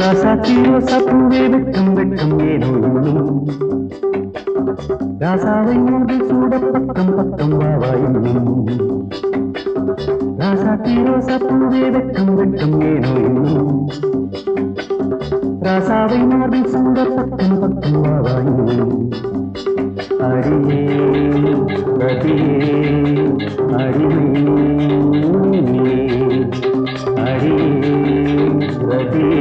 ராசாத்தியோ சப்புவே வெட்கம் வெட்கம் ஏனோ இன்னும் ராசாவை மூடி சூட பக்கம் பக்கம் வாவா இன்னும் ராசாத்தியோ சப்புவே வெட்கம் வெட்கம் ஏனோ இன்னும் ராசாவை மூடி சூட பக்கம் பக்கம் வாவா இன்னும் அடியே ரதியே அடிமை அடியே ரதியே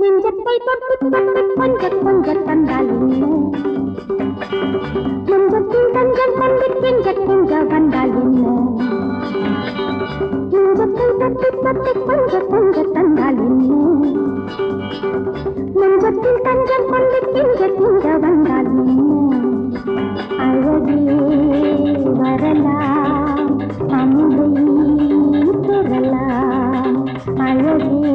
நெஞ்சத்தை தொட்டு தொட்டு கொஞ்சம் கொஞ்சம் தந்தால் நெஞ்சத்தில் தஞ்சம் கொண்டு கெஞ்ச கெஞ்ச வந்தால் நெஞ்சத்தை தொட்டு தொட்டு கொஞ்சம் கொஞ்சம் தந்தால் நெஞ்சத்தில் தஞ்சம் கொண்டு கெஞ்ச கெஞ்ச வந்தால் அழகே வரலாம் அமுதை பெறலாம் அழகே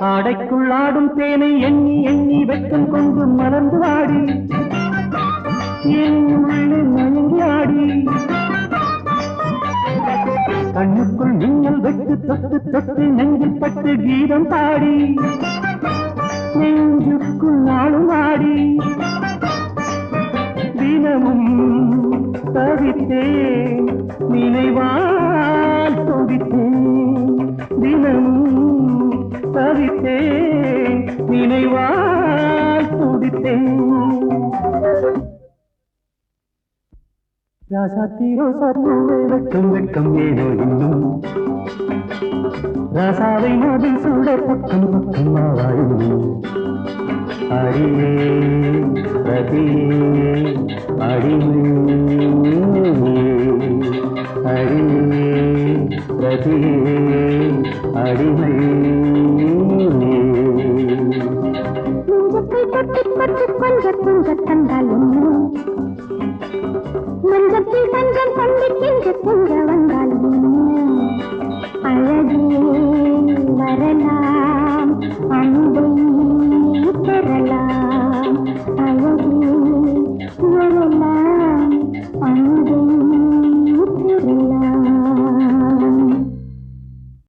ஆடைக்குள்ளாடும் தேனை எண்ணி எண்ணி வெட்கம் கொண்டு மலர்ந்து ஆடி என் உள்ளே மயங்கி ஆடி கண்ணுக்குள் நீங்கள் வெட்டு தொட்டு தொட்டு நெஞ்சில் பட்டு கீதம் பாடி நெஞ்சுக்குள் நாளும் ஆடி தினமும் தவித்தேன் நினைவால் துடித்தேன் தினமும் தவித்தேன் நினைவால் துடித்தேன் ராசாத்தியோ சப்புவே வெட்கம் வெட்கம் ஏனோ இன்னும் ராசாவை மதில் சூட பக்கம் பக்கம் வாவா இன்னும் அடியே ரதியே அடிமை அடியே ரதியே அடிமை